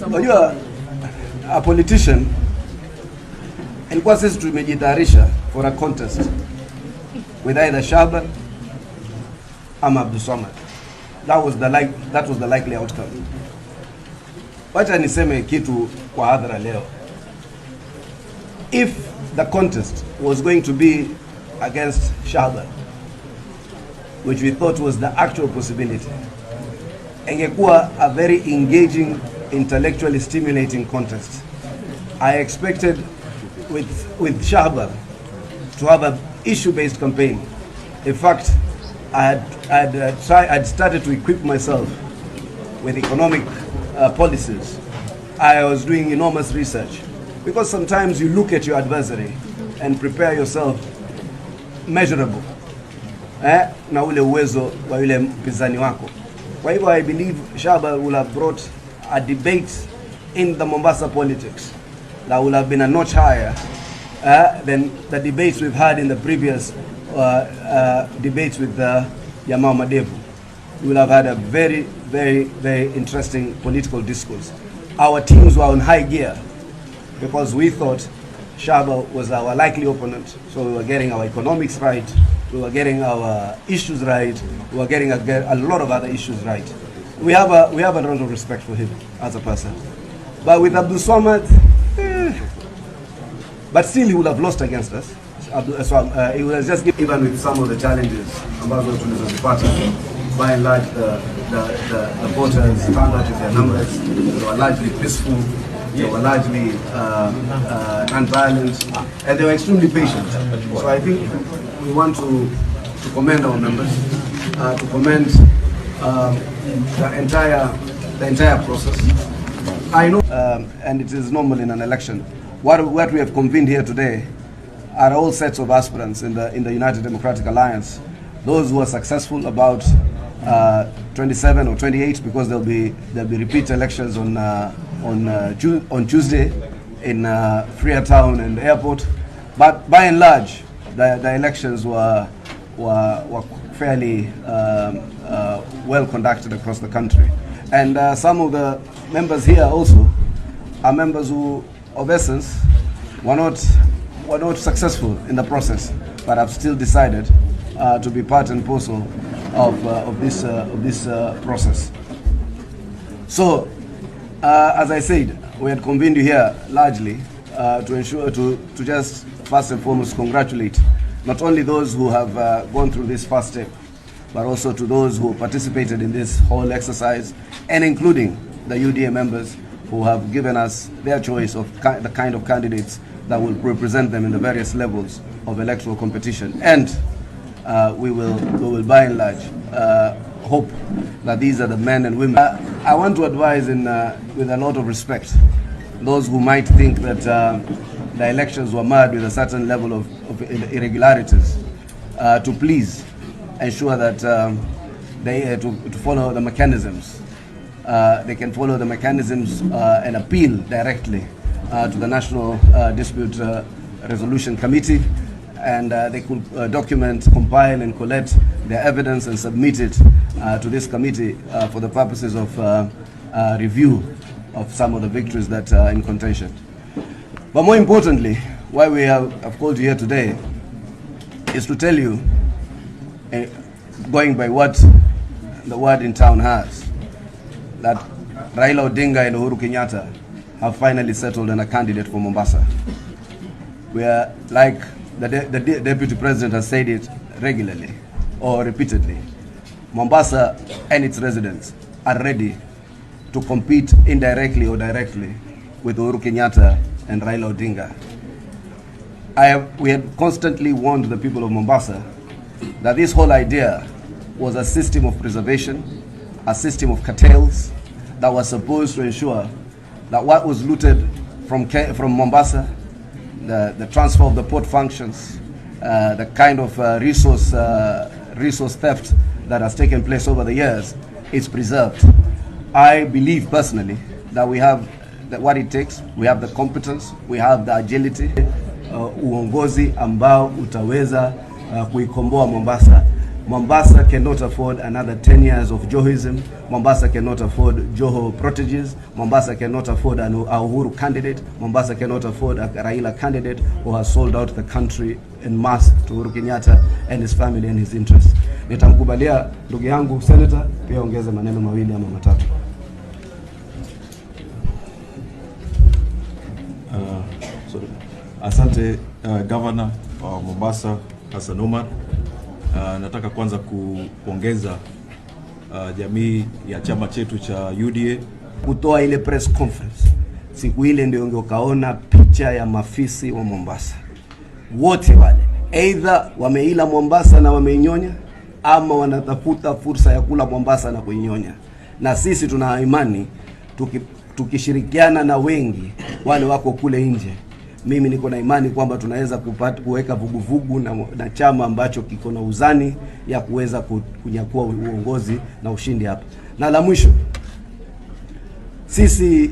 Unajua a politician ilikuwa sisi tumejitayarisha for a contest with either Shahbal ama ABDULSAMAD. That was the likely outcome. Wacha niseme kitu kwa hadhara leo. If the contest was going to be against Shahbal, which we thought was the actual possibility, ingekuwa a very engaging, intellectually stimulating contest. I expected with Shahbal to have an issue-based campaign. In fact, I'd started to equip myself with economic policies. I was doing enormous research, because sometimes you look at your adversary and prepare yourself measurable na ule uwezo wa yule mpinzani wako. Kwa hivyo I believe Shahbal will have brought a debate in the Mombasa politics that will have been a notch higher than the debates we've had in the previous debates with Yamal Madevu. We will have had a very, very, very interesting political discourse. Our teams were on high gear because we thought Shahbal was our likely opponent, so we were getting our economics right, we were getting our issues right, we were getting a lot of other issues right. We have a lot of respect for him as a person. But with ABDULSAMAD, but still he would have lost against us. He would have just given, even with some of the challenges, by and large the voters turned out with their numbers. They were largely peaceful, they were largely non-violent, and they were extremely patient. So I think we want to commend our members, to commend the entire process. I know, and it is normal in an election. What we have convened here today are all sets of aspirants in the United Democratic Alliance. Those who are successful, about 27 or 28, because there'll be repeat elections on Tuesday in Freetown and Airport. But by and large, the elections were fairly well conducted across the country. And some of the members here also are members who, of essence, were not successful in the process, but have still decided to be part and parcel of this process. So, as I said, we had convened you here largely to ensure to just first and foremost congratulate not only those who have gone through this first step, but also to those who participated in this whole exercise, and including the UDM members who have given us their choice of the kind of candidates that will represent them in the various levels of electoral competition. And we will by and large hope that these are the men and women. I want to advise with a lot of respect those who might think that the elections were marred with a certain level of irregularities to please ensure that they to follow the mechanisms. They can follow the mechanisms and appeal directly to the National Dispute Resolution Committee, and they could document, compile and collect their evidence and submit it to this committee for the purposes of review of some of the victories that are in contention. But more importantly, why we have called you here today is to tell you, going by what the word in town has, that Raila Odinga and Uhuru Kenyatta have finally settled on a candidate for Mombasa. We are, like the Deputy President has said it regularly or repeatedly, Mombasa and its residents are ready to compete indirectly or directly with Uhuru Kenyatta and Raila Odinga. We had constantly warned the people of Mombasa that this whole idea was a system of preservation, a system of cartels that was supposed to ensure that what was looted from Mombasa, the transfer of the port functions, the kind of resource theft that has taken place over the years, is preserved. I believe personally that we have what it takes. We have the competence, we have the agility, uongozi ambao utaweza kuikomboa Mombasa Mombasa cannot afford another 10 years of Johoism. Mombasa cannot afford Joho proteges. Mombasa cannot afford an Uhuru candidate. Mombasa cannot afford a Raila candidate who has sold out the country en masse to Uhuru Kenyatta and his family and his interests. Nitamkubalia ndugu yangu Senator pia ongeze maneno mawili ama matatu. Asante Governor wa Mombasa Hassan Omar. Nataka kwanza kuongeza jamii ya chama chetu cha UDA kutoa ile press conference. Siku ile ndio ungekaona picha ya mafisi wa Mombasa. Wote wale either wameila Mombasa na wameinyonya ama wanatafuta fursa ya kula Mombasa na kuinyonya. Na sisi tuna imani tukishirikiana na wengi wale wako kule nje. Mimi niko na imani kwamba tunaweza kuweka vuguvugu na chama ambacho kiko na uzani ya kuweza kunyakua uongozi na ushindi hapa. Na la mwisho, sisi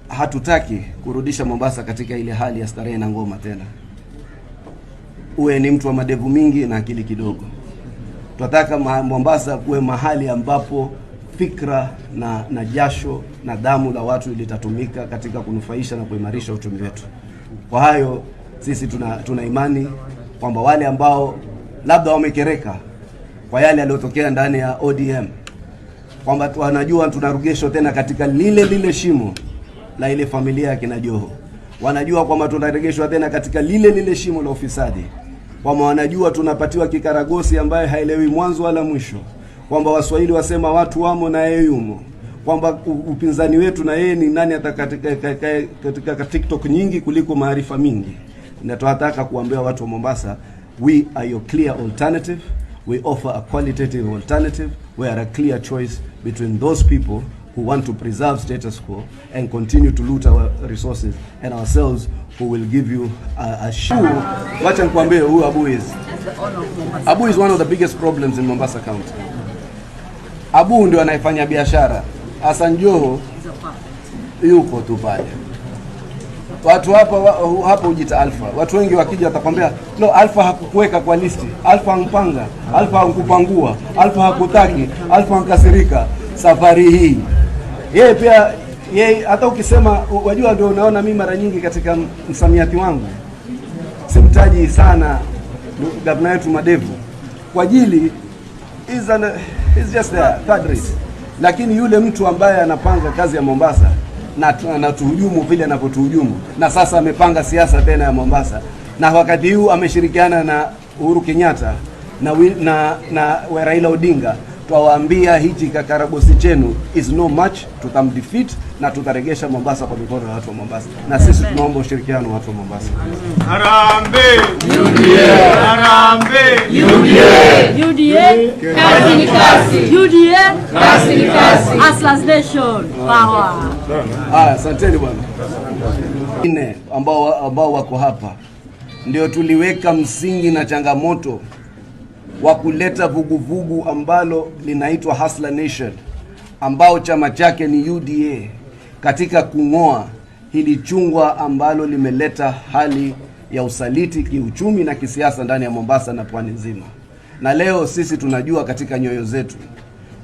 hatutaki kurudisha Mombasa katika ile hali ya starehe na ngoma tena. Uwe ni mtu wa madevu mingi na akili kidogo. Tunataka Mombasa kuwe mahali ambapo fikra na jasho na damu la watu litatumika katika kunufaisha na kuimarisha uchumi wetu. Kwa hayo sisi tuna imani kwamba wale ambao labda wamekereka kwa yale yaliyotokea ndani ya ODM, kwamba wanajua tunarudishwa tena katika lile shimo la ile familia ya kina Joho. Wanajua kwamba tunarejeshwa tena katika lile shimo la ufisadi. Kwamba wanajua tunapatiwa kikaragosi ambaye haielewi mwanzo wala mwisho. Kwamba Waswahili wasema watu wamo na yeye yumo. Kwamba upinzani wetu na yeye ni nani katika TikTok nyingi kuliko maarifa mingi. Na tunataka kuambia watu wa Mombasa, we are your clear alternative. We offer a qualitative alternative. We are a clear choice between those people who want to preserve status quo and continue to loot our resources, and ourselves who will give you a shoe. Wacha nikwambie who Abu is. Abu is one of the biggest problems in Mombasa County. Abu ndio anayefanya biashara. Hassan Joho yuko tu pale. Watu hapa ujita Alpha. Watu wengi wakija watakwambia, "No, Alpha hakukuweka kwa listi. Alpha ampanga, Alpha hankupangua, Alpha hakutaki, Alpha ankasirika." Safari hii yeye hata ukisema, wajua ndio unaona mimi mara nyingi katika msamiati wangu simtaji sana gavana wetu Madevu kwa ajili is just a third race. Lakini yule mtu ambaye anapanga kazi ya Mombasa na anatuhujumu vile anapotuhujumu, na sasa amepanga siasa tena ya Mombasa, na wakati huu ameshirikiana na Uhuru Kenyatta na Raila Odinga, tuwaambia hichi kakaragosi chenu is no match. Tutamdefeat na tutaregesha Mombasa kwa mikono ya watu wa Mombasa. Na sisi tunaomba ushirikiano wa watu wa Mombasa. Harambee UDA, harambee UDA, UDA kazi ni kazi, UDA kazi ni kazi, Aslas Nation power. Asanteni bwana. Ambao wako hapa ndio tuliweka msingi na changamoto wa kuleta vuguvugu ambalo linaitwa HASSAN Nation, ambao chama chake ni UDA, katika kung'oa hili chungwa ambalo limeleta hali ya usaliti kiuchumi na kisiasa ndani ya Mombasa na pwani nzima. Na leo sisi tunajua katika nyoyo zetu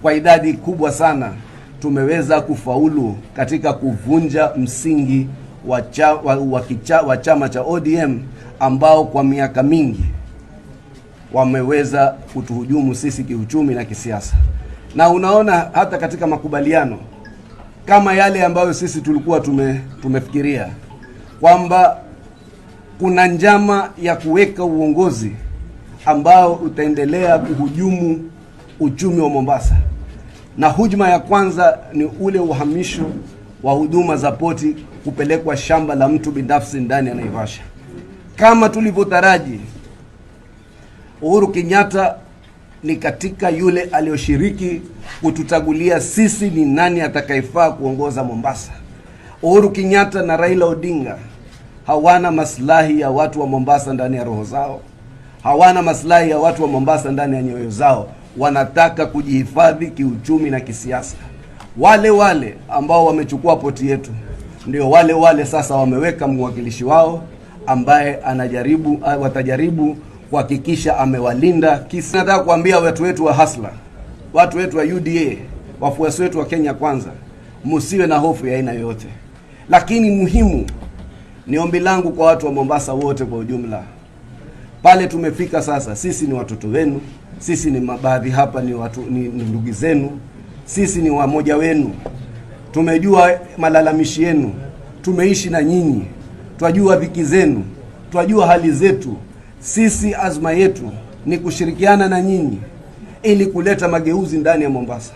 kwa idadi kubwa sana tumeweza kufaulu katika kuvunja msingi wa chama cha ODM ambao kwa miaka mingi wameweza kutuhujumu sisi kiuchumi na kisiasa. Na unaona hata katika makubaliano kama yale ambayo sisi tulikuwa tumefikiria kwamba kuna njama ya kuweka uongozi ambao utaendelea kuhujumu uchumi wa Mombasa. Na hujuma ya kwanza ni ule uhamisho wa huduma za poti kupelekwa shamba la mtu binafsi ndani ya Naivasha. Kama tulivyotaraji, Uhuru Kenyatta ni katika yule aliyoshiriki kututagulia sisi ni nani atakayefaa kuongoza Mombasa. Uhuru Kenyatta na Raila Odinga hawana maslahi ya watu wa Mombasa ndani ya roho zao. Hawana maslahi ya watu wa Mombasa ndani ya nyoyo zao. Wanataka kujihifadhi kiuchumi na kisiasa. Wale ambao wamechukua poti yetu ndio wale sasa wameweka mwakilishi wao ambaye watajaribu kuhakikisha amewalinda. Nataka kuambia watu wetu wa HASSAN, watu wetu wa UDA, wafuasi wetu wa Kenya Kwanza, msiwe na hofu ya aina yoyote. Lakini muhimu ni ombi langu kwa watu wa Mombasa wote kwa ujumla. Pale tumefika sasa, sisi ni watoto wenu, sisi ni baadhi hapa ni ndugu zenu, sisi ni wamoja wenu. Tumejua malalamishi yenu, tumeishi na nyinyi, twajua dhiki zenu, twajua hali zetu. Sisi azma yetu ni kushirikiana na nyinyi ili kuleta mageuzi ndani ya Mombasa.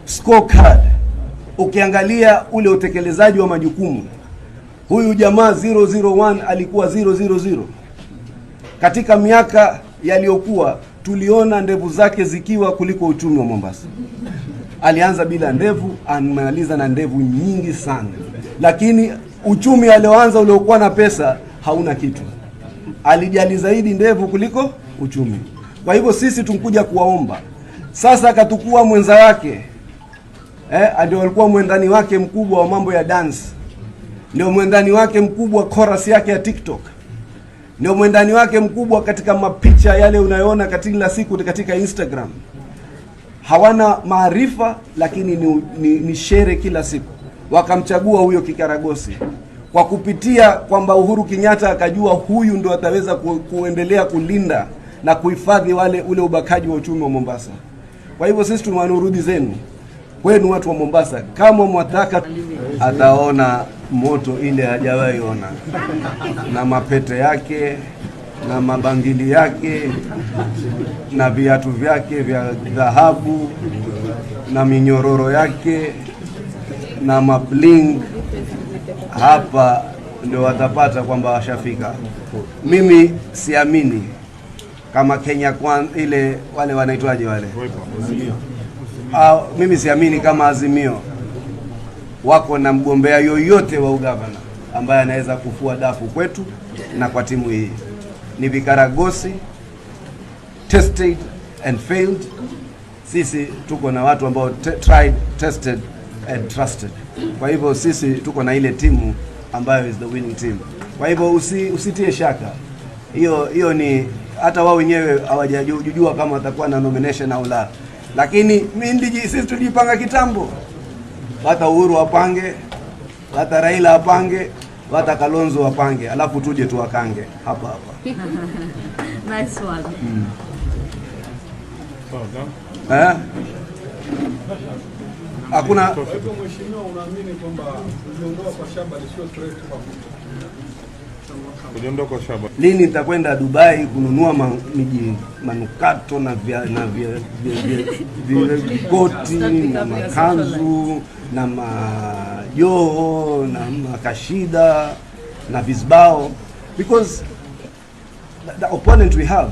Scorecard, ukiangalia ule utekelezaji wa majukumu, huyu jamaa 001 alikuwa 000. Katika miaka yaliyokuwa tuliona ndevu zake zikiwa kuliko uchumi wa Mombasa. Alianza bila ndevu, amemaliza na ndevu nyingi sana. Lakini uchumi alioanza uliokuwa na pesa hauna kitu. Alijali zaidi ndevu kuliko uchumi. Kwa hivyo sisi tunkuja kuwaomba. Sasa akatukua mwenza wake. Ndio alikuwa mwendani wake mkubwa wa mambo ya dance. Ndio mwendani wake mkubwa chorus yake ya TikTok. Ndio mwendani wake mkubwa katika mapicha yale unayoona katika siku katika Instagram. Hawana maarifa, lakini ni shere kila siku. Wakamchagua huyo kikaragosi kwa kupitia kwamba Uhuru Kenyatta akajua huyu ndo ataweza kuendelea kulinda na kuhifadhi ule ubakaji wa uchumi wa Mombasa. Kwa hivyo sisi tunawarudi zenu kwenu watu wa Mombasa, kama mwataka ataona moto ile hajawahi ona, na mapete yake na mabangili yake na viatu vyake vya dhahabu na minyororo yake na mabling, hapa ndio watapata kwamba washafika. Mimi siamini kama Kenya Kwanza ile wale wanaitwaje wale mimi siamini kama Azimio wako na mgombea yoyote wa ugavana ambaye anaweza kufua dafu kwetu na kwa timu hii. Ni vikaragosi, tested and failed. Sisi tuko na watu ambao tried, tested and trusted. Kwa hivyo sisi tuko na ile timu ambayo is the winning team. Kwa hivyo usitie shaka. Hiyo ni hata wao wenyewe hawajajua kama watakuwa na nomination au la. Lakini sisi tulipanga kitambo. Hata Uhuru apange, hata Raila apange, hata Kalonzo apange, alafu tuje tuwakange hapa. Nice one. Hakuna. Mheshimiwa, unaamini kwamba kujiondoa kwa Shahbal sio threat kwa kujiondoa kwa Shahbal? Lini nitakwenda Dubai kununua manukato na koti na makanzu na majoho na makashida na vizbao, because the opponent we have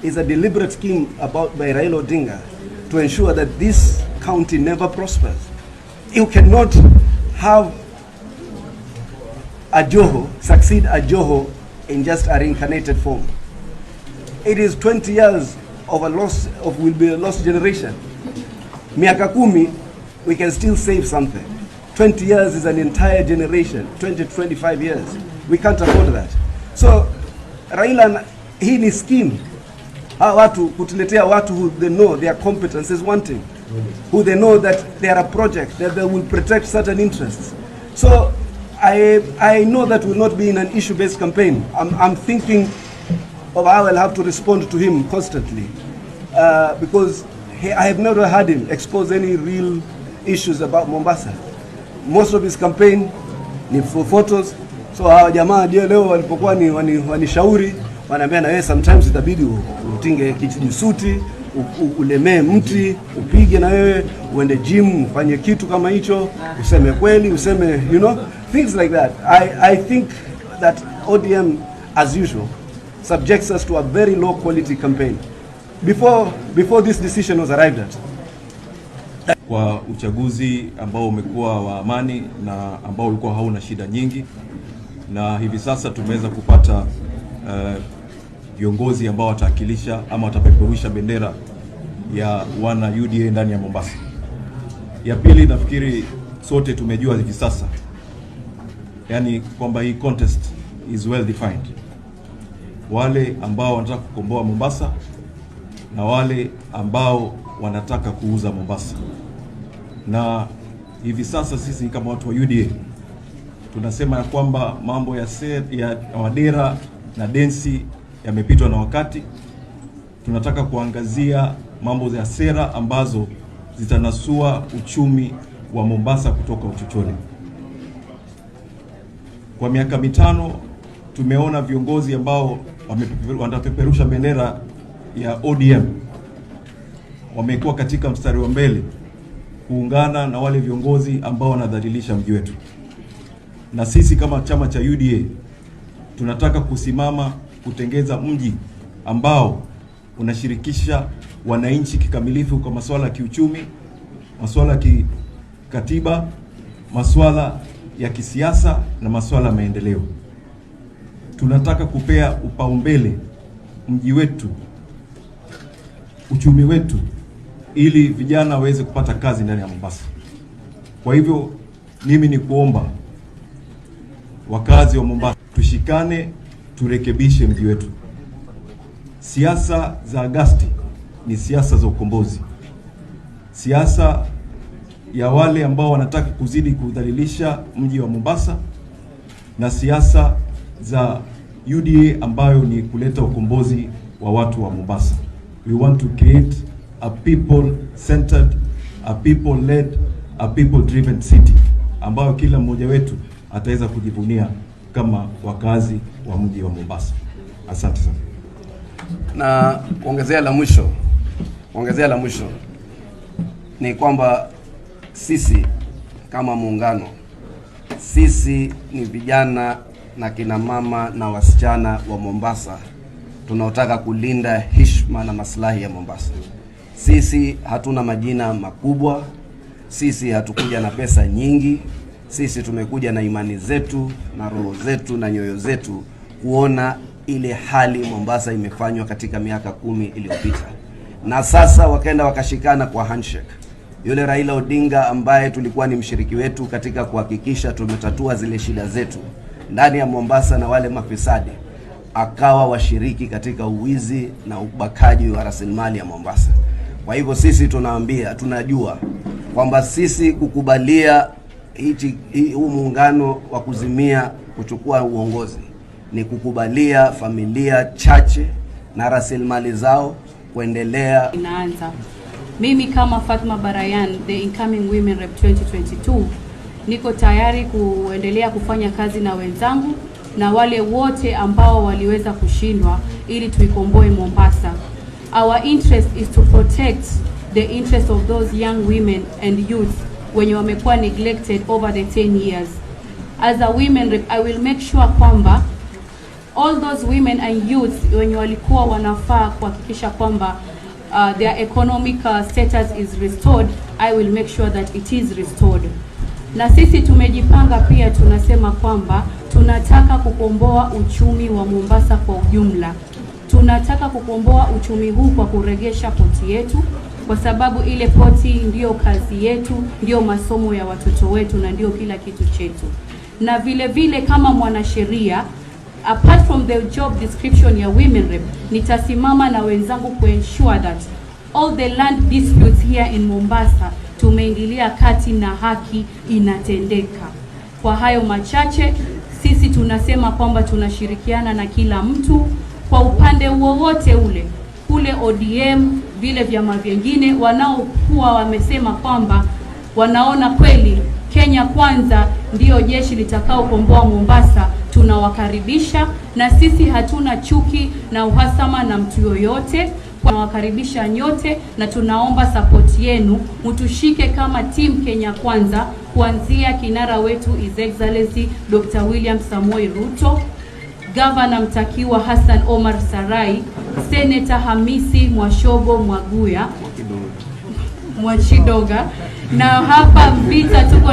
is a deliberate scheme by Raila Odinga to ensure that this county never prospers. You cannot have a Joho succeed a Joho in just a reincarnated form. It is 20 years of will be a lost generation. Miaka 10, we can still save something. 20 years is an entire generation, 20 to 25 years. We can't afford that. So Raila, hii ni scheme. Watu kutuletea watu who they know their competence is one thing, who they know that they are a project that they will protect certain interests. So I know that will not be in an issue-based campaign. I'm thinking of how I'll have to respond to him constantly, because I have never heard him expose any real issues about Mombasa. Most of his campaign ni for photos. So hawa jamaa leo walipokuwa wanishauri, wanaambia na wewe sometimes itabidi utinge kijisuti, ulemee mti, upige na wewe, uende gym, ufanye kitu kama hicho, useme kweli, useme, things like that. I think that ODM, as usual, subjects us to a very low quality campaign. Before this decision was arrived at. Kwa uchaguzi ambao umekuwa wa amani na ambao ulikuwa hauna shida nyingi, na hivi sasa tumeweza kupata viongozi ambao watawakilisha ama watapeperusha bendera ya wana UDA ndani ya Mombasa. Ya pili, nafikiri sote tumejua hivi sasa, yani kwamba hii contest is well defined. wale ambao wanataka kukomboa Mombasa na wale ambao wanataka kuuza Mombasa. Na hivi sasa sisi kama watu wa UDA tunasema ya kwamba mambo ya wadera na densi yamepitwa na wakati. Tunataka kuangazia mambo ya sera ambazo zitanasua uchumi wa Mombasa kutoka uchochole. Kwa miaka mitano tumeona viongozi ambao wanapeperusha bendera ya ODM wamekuwa katika mstari wa mbele kuungana na wale viongozi ambao wanadhalilisha mji wetu. Na sisi kama chama cha UDA tunataka kusimama kutengeza mji ambao unashirikisha wananchi kikamilifu kwa masuala ya kiuchumi, masuala ya kikatiba, masuala ya kisiasa na masuala ya maendeleo. Tunataka kupea upaumbele mji wetu, uchumi wetu, ili vijana waweze kupata kazi ndani ya Mombasa. Kwa hivyo mimi ni kuomba wakazi wa Mombasa tushikane, turekebishe mji wetu. Siasa za Agosti ni siasa za ukombozi. Siasa ya wale ambao wanataka kuzidi kudhalilisha mji wa Mombasa, na siasa za UDA ambayo ni kuleta ukombozi wa watu wa Mombasa. We want to create a people-centered, a people-led, a people-driven city ambayo kila mmoja wetu ataweza kujivunia kama wakazi wa mji wa Mombasa. Asante sana. Na kuongezea la mwisho ni kwamba sisi kama muungano, sisi ni vijana na kina mama na wasichana wa Mombasa tunaotaka kulinda heshima na maslahi ya Mombasa. Sisi hatuna majina makubwa, sisi hatukuja na pesa nyingi, sisi tumekuja na imani zetu na roho zetu na nyoyo zetu kuona ile hali Mombasa imefanywa katika miaka 10 iliyopita. Na sasa wakaenda wakashikana kwa handshake. Yule Raila Odinga ambaye tulikuwa ni mshiriki wetu katika kuhakikisha tumetatua zile shida zetu ndani ya Mombasa na wale mafisadi, akawa washiriki katika uwizi na ubakaji wa rasilimali ya Mombasa. Kwa hivyo sisi tunajua kwamba sisi kukubalia huu muungano wa kuzimia kuchukua uongozi ni kukubalia familia chache na rasilimali zao kuendelea. Inaanza. Mimi kama Fatma Barayan, the incoming women rep 2022, niko tayari kuendelea kufanya kazi na wenzangu na wale wote ambao waliweza kushindwa ili tuikomboe Mombasa. Our interest is to protect the interest of those young women and youth wenye wamekuwa neglected over the 10 years. As a women rep, I will make sure kwamba all those women and youth wenye walikuwa wanafaa kuhakikisha kwamba their economic status is restored, I will make sure that it is restored. Na sisi tumejipanga pia, tunasema kwamba tunataka kukomboa uchumi wa Mombasa kwa ujumla. Tunataka kukomboa uchumi huu kwa kuregesha poti yetu, kwa sababu ile poti ndio kazi yetu, ndio masomo ya watoto wetu na ndio kila kitu chetu. Na vile vile kama mwanasheria, apart from the job description ya women rep, nitasimama na wenzangu kuensure that all the land disputes here in Mombasa tumeingilia kati na haki inatendeka. Kwa hayo machache, sisi tunasema kwamba tunashirikiana na kila mtu kwa upande wowote ule, kule ODM, vile vyama vingine wanaokuwa wamesema kwamba wanaona kweli Kenya kwanza ndio jeshi litakao komboa Mombasa. Tunawakaribisha, na sisi hatuna chuki na uhasama na mtu yoyote. Tunawakaribisha nyote na tunaomba support yenu, mtushike kama team Kenya kwanza, kuanzia kinara wetu His Excellency Dr. William Samoei Ruto, Governor mtakiwa Hassan Omar Sarai, Senator Hamisi Mwashogo Mwaguya Mwachidoga, na hapa Mbita tuko